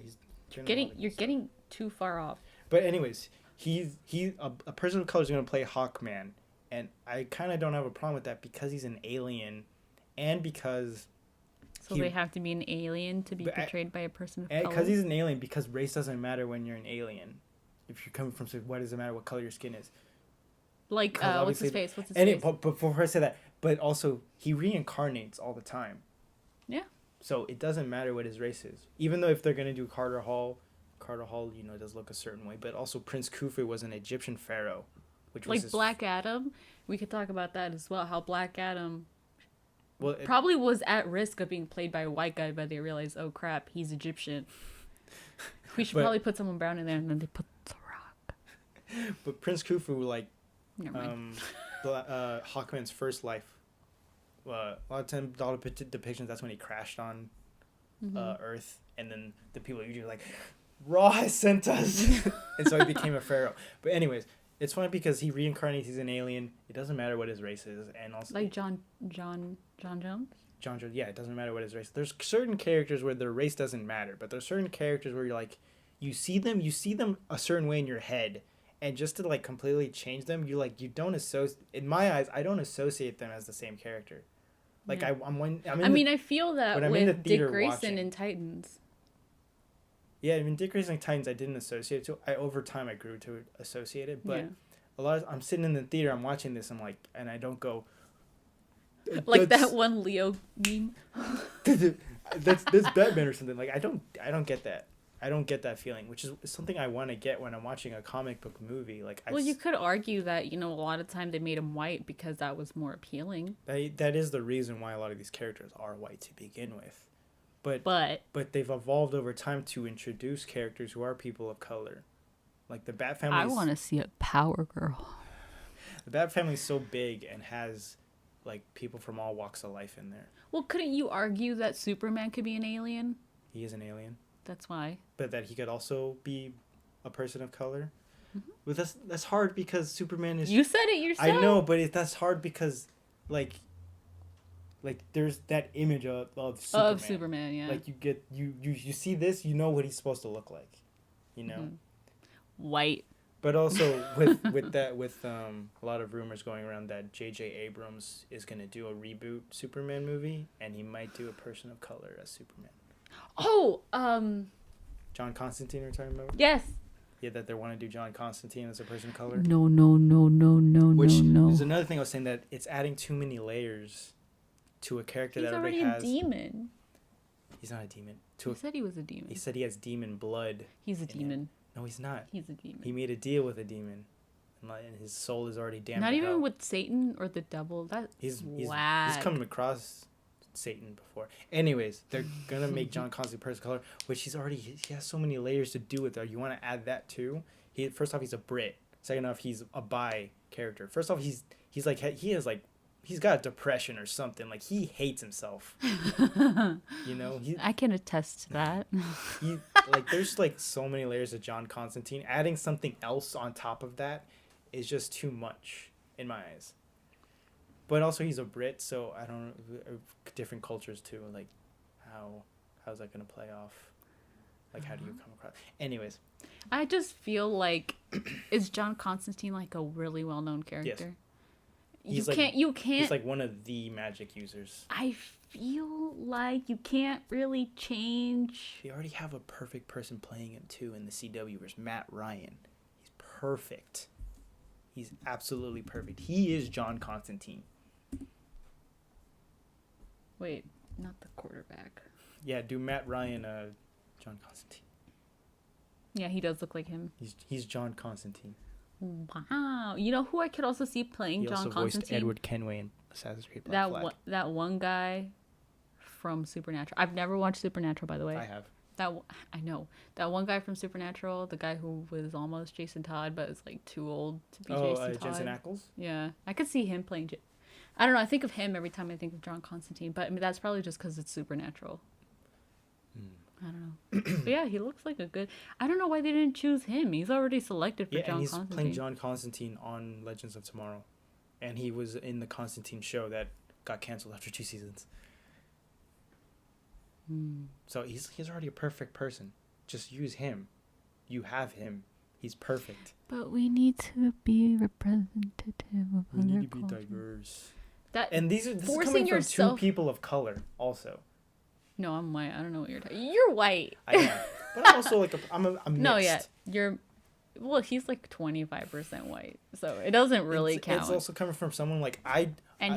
You're getting too far off. But anyways, he's a person of color is going to play Hawkman, and I kind of don't have a problem with that because he's an alien, and because they have to be an alien to be portrayed by a person of color. Because he's an alien, because race doesn't matter when you're an alien. If you're coming from, what does it matter what color your skin is? Like what's his face? But before I say that, but also he reincarnates all the time. Yeah. So it doesn't matter what his race is, even though if they're gonna do Carter Hall, does look a certain way. But also Prince Khufu was an Egyptian pharaoh, which was Black Adam. We could talk about that as well. How Black Adam probably was at risk of being played by a white guy, but they realized, oh crap, he's Egyptian. We should probably put someone brown in there, and then they put The Rock. But Prince Khufu, Never mind. Hawkman's first life. A lot of time, dollar depictions. That's when he crashed on Earth, and then the people are usually like, Ra has sent us, and so he became a pharaoh. But anyways, it's funny because he reincarnates. He's an alien. It doesn't matter what his race is, and also like John Jones. Yeah, it doesn't matter what his race. There's certain characters where their race doesn't matter, but there's certain characters where you're like, you see them a certain way in your head, and just to completely change them, you don't associate. In my eyes, I don't associate them as the same character. Like yeah. I feel that with Dick Grayson in Titans. Yeah, Dick Grayson in Titans, I didn't associate it to. Over time, I grew to associate it, but a lot of I'm sitting in the theater, I'm watching this, and I don't go. Like that one Leo meme. that's Batman or something. I don't get that. I don't get that feeling, which is something I want to get when I'm watching a comic book movie. You could argue that a lot of time they made him white because that was more appealing. That is the reason why a lot of these characters are white to begin with, but they've evolved over time to introduce characters who are people of color. Like the Bat Family. I want to see a Power Girl. The Bat Family's so big and has like people from all walks of life in there. Well, couldn't you argue that Superman could be an alien? He is an alien. That's why. But that he could also be a person of color. Mm-hmm. But that's hard because Superman is. You said it yourself. I know, but that's hard because, like there's that image of Superman. Of Superman, yeah. Like you see this, you know what he's supposed to look like, you know. Mm-hmm. White. But also with a lot of rumors going around that J.J. Abrams is gonna do a reboot Superman movie, and he might do a person of color as Superman. Oh, John Constantine, we're talking about. Yes. Yeah, that they want to do John Constantine as a person of color. No. Which is another thing I was saying, that it's adding too many layers to a character that already has. He's already a demon. He's not a demon. He said he was a demon. He said he has demon blood. He's a demon. Him. No, he's not. He's a demon. He made a deal with a demon, and his soul is already damned. Not even with Satan or the devil. He's come across Satan before. Anyways, they're gonna make John Constantine person of color, which he has so many layers to do with that. You want to add that too? First off, he's a Brit. Second off, he's a bi character. First off, he's got depression or something. Like, he hates himself. You know, I can attest to that. There's like so many layers of John Constantine. Adding something else on top of that is just too much in my eyes. But also, he's a Brit, so I don't know, different cultures too. Like, how's that gonna play off? Like, how do you come across? Anyways, I just feel like, is John Constantine like a really well-known character? Yes. You can't. He's like one of the magic users. I feel like you can't really change. They already have a perfect person playing him too in the CW verse, Matt Ryan. He's perfect. He's absolutely perfect. He is John Constantine. Wait, not the quarterback. Yeah, do Matt Ryan, John Constantine. Yeah, he does look like him. He's John Constantine. Wow. You know who I could also see playing John Constantine? He also voiced Edward Kenway in Assassin's Creed Black Flag. That one guy from Supernatural. I've never watched Supernatural, by the way. I have. I know. That one guy from Supernatural, the guy who was almost Jason Todd, but is like too old to be Jason Todd. Jensen Ackles? Yeah. I could see him playing... I don't know. I think of him every time I think of John Constantine, but I mean, that's probably just because it's Supernatural. I don't know. But yeah, he looks like a good... I don't know why they didn't choose him. He's already selected for John Constantine. Yeah, and he's playing John Constantine on Legends of Tomorrow. And he was in the Constantine show that got canceled after 2 seasons. So he's already a perfect person. Just use him. You have him. He's perfect. But we need to be representative of we other need to be cultures. Diverse. This is coming from 2 people of color also. No, I'm white. I don't know what you're talking. You're white. I am. But I'm also like I'm mixed. No, yeah. Well, he's like 25% white. So it doesn't really count. It's also coming from someone like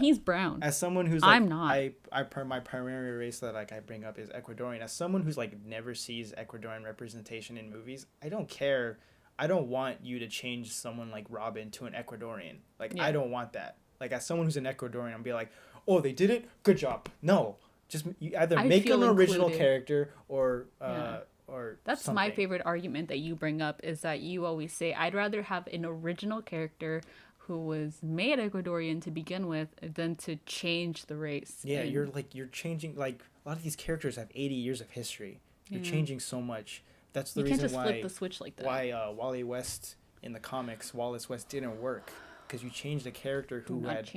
he's brown. As someone who's like, I'm not. My primary race that like I bring up is Ecuadorian. As someone who's like never sees Ecuadorian representation in movies, I don't care. I don't want you to change someone like Robin to an Ecuadorian. Like, yeah. I don't want that. Like, as someone who's an Ecuadorian, I'll be like, oh, they did it? Good job. No. Just you either make an original character or that's something. My favorite argument that you bring up is that you always say, I'd rather have an original character who was made Ecuadorian to begin with than to change the race. Yeah, you're changing, like, a lot of these characters have 80 years of history. You're changing so much. That's the reason why... You can't just flip the switch like that. Why Wally West in the comics, Wallace West didn't work. Because you changed a character who had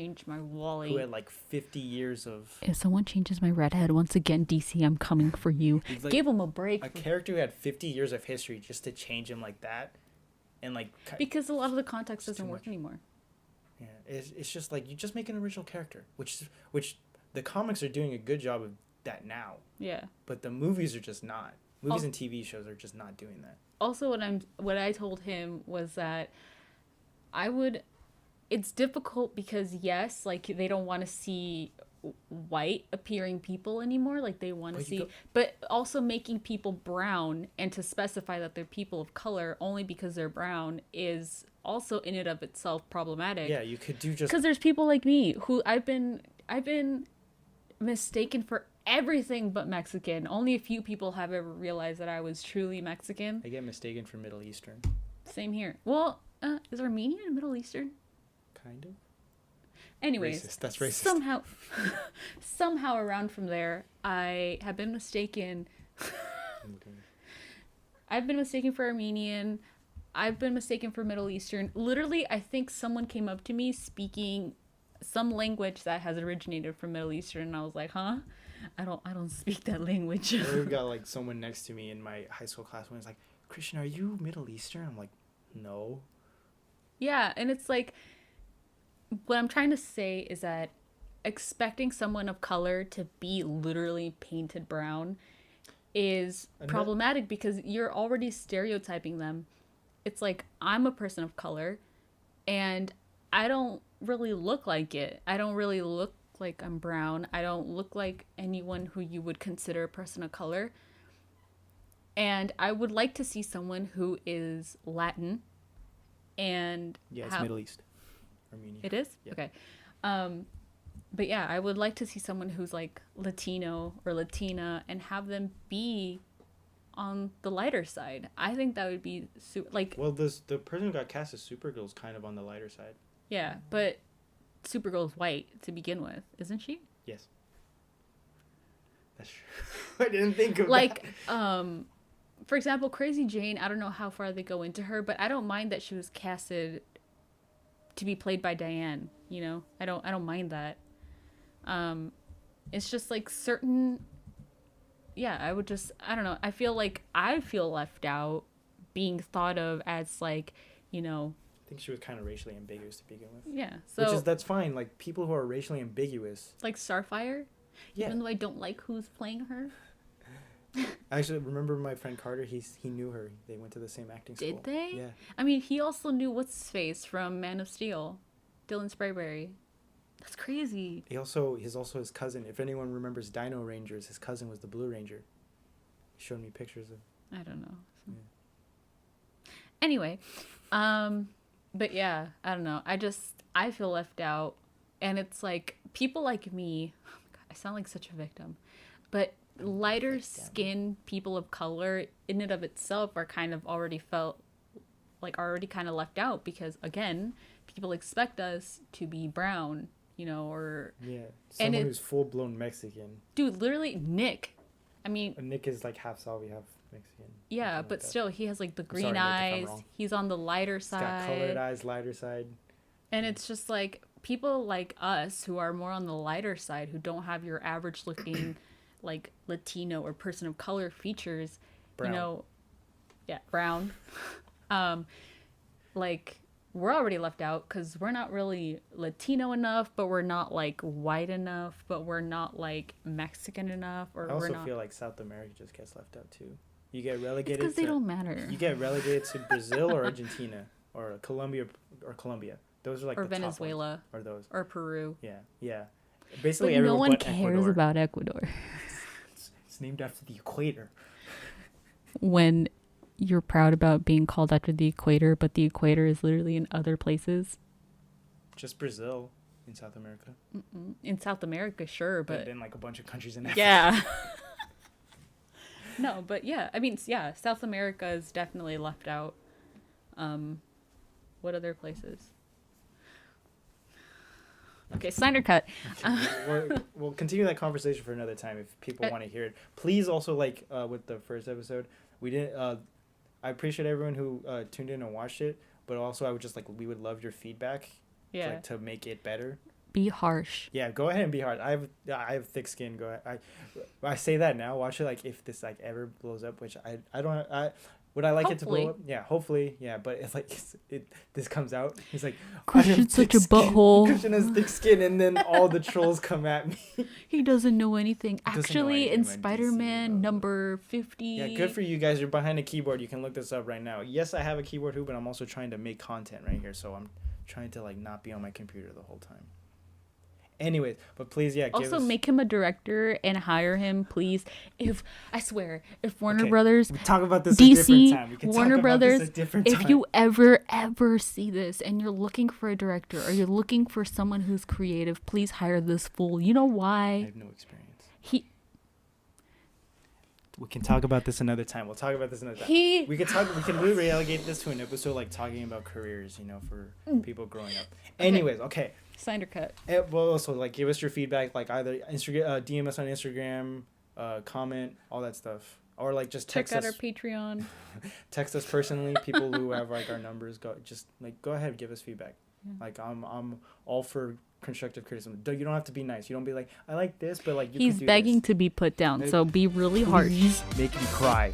like 50 years of... If someone changes my redhead, once again, DC, I'm coming for you. Like, give him a break. A character who had 50 years of history, just to change him like that, and like... Because a lot of the context doesn't work anymore. Yeah, it's just like, you just make an original character, which the comics are doing a good job of that now. Yeah. But the movies are just not. Movies and TV shows are just not doing that. Also, what I told him was that it's difficult because, yes, like, they don't want to see white appearing people anymore. Like, they want to see... But also making people brown and to specify that they're people of color only because they're brown is also in and of itself problematic. Yeah, you could do just... Because there's people like me who I've been mistaken for everything but Mexican. Only a few people have ever realized that I was truly Mexican. I get mistaken for Middle Eastern. Same here. Well, is Armenian Middle Eastern? Kind of. Anyways, racist. That's racist. Somehow around from there, I have been mistaken. I've been mistaken for Armenian. I've been mistaken for Middle Eastern. Literally, I think someone came up to me speaking some language that has originated from Middle Eastern, and I was like, huh? I don't speak that language. We've got like someone next to me in my high school class when it's like, Christian, are you Middle Eastern? I'm like, no. Yeah, and it's like, what I'm trying to say is that expecting someone of color to be literally painted brown is problematic because you're already stereotyping them. It's like, I'm a person of color and I don't really look like it. I don't really look like I'm brown. I don't look like anyone who you would consider a person of color. And I would like to see someone who is Latin and it's Middle East. Armenia. It is? Yeah. Okay. But yeah, I would like to see someone who's like Latino or Latina and have them be on the lighter side. I think that would be like. Well, the person who got cast as Supergirl is kind of on the lighter side. Yeah, but Supergirl's white to begin with, isn't she? Yes. That's true. I didn't think of like, for example, Crazy Jane. I don't know how far they go into her, but I don't mind that she was casted to be played by Diane. You know, I don't mind that. It's just like certain. Yeah, I don't know. I feel left out, being thought of as like, you know. I think she was kind of racially ambiguous to begin with. Yeah, so that's fine. Like people who are racially ambiguous. Like Starfire. Yeah. Even though I don't like who's playing her. Actually, remember my friend Carter? He knew her. They went to the same acting school. Did they? Yeah. I mean, he also knew what's his face from Man of Steel, Dylan Sprayberry. That's crazy. He's also his cousin. If anyone remembers Dino Rangers, his cousin was the Blue Ranger. He showed me pictures of. I don't know. Yeah. Anyway, but yeah, I don't know. I feel left out, and it's like people like me. Oh my God, I sound like such a victim, but lighter skinned people of color in and of itself are kind of already kind of left out because again, people expect us to be brown, you know, or someone who's full blown Mexican. Dude, literally Nick. I mean, Nick is like half Salvi, half Mexican. Yeah, but still, he has like the green eyes. He's on the lighter side. He's got colored eyes, lighter side. And it's just like people like us who are more on the lighter side, who don't have your average looking like Latino or person of color features, brown. You know, brown. Like we're already left out because we're not really Latino enough, but we're not like white enough, but we're not like Mexican enough, or I also we're not... feel like South America just gets left out too. You get relegated because they don't matter. You get relegated to Brazil or Argentina or Colombia. Those are like or the Venezuela top ones. Or those or Peru. Yeah. Basically, but everyone no one but cares Ecuador. about Ecuador. It's named after the equator. When you're proud about being called after the equator, but the equator is literally in other places. Just Brazil in South America. Mm-mm. In South America, sure, but then like a bunch of countries in Africa. Yeah. No, but yeah, I mean, yeah, South America is definitely left out. What other places? Okay, Snyder Cut. We'll continue that conversation for another time if people want to hear it. Please also, like with the first episode, we didn't. I appreciate everyone who tuned in and watched it, but also I would just we would love your feedback. Yeah. To make it better. Be harsh. Yeah, go ahead and be harsh. I have thick skin. Go ahead. I say that now. Watch it if this ever blows up, which I don't. Would I like it to blow up? Yeah, hopefully. Yeah, but if this comes out, he's like, Christian's such a butthole. Christian has thick skin, and then all the trolls come at me. He doesn't know anything. Actually, in Spider-Man number 50. Yeah, good for you guys. You're behind a keyboard. You can look this up right now. Yes, I have a keyboard too, but I'm also trying to make content right here, so I'm trying to not be on my computer the whole time. Anyways, but please, also make him a director and hire him, please. If Warner Brothers, we talk about this DC, a different time. We can Warner talk Brothers, about this a different time. if you ever see this and you're looking for a director or you're looking for someone who's creative, please hire this fool. You know why? I have no experience. We can talk about this another time. We'll talk about this another time. We can really relegate this to an episode like talking about careers, you know, for people growing up. Anyways, okay. Snyder Cut. Well, also like give us your feedback, like either Instagram, DM us on Instagram, comment, all that stuff, or like just text Check out us. our Patreon. Text us personally. People who have like our numbers, go ahead, give us feedback. Yeah. Like I'm all for constructive criticism. You don't have to be nice. You don't be like, I like this, but like he's begging to be put down, so be really harsh. Please make me cry.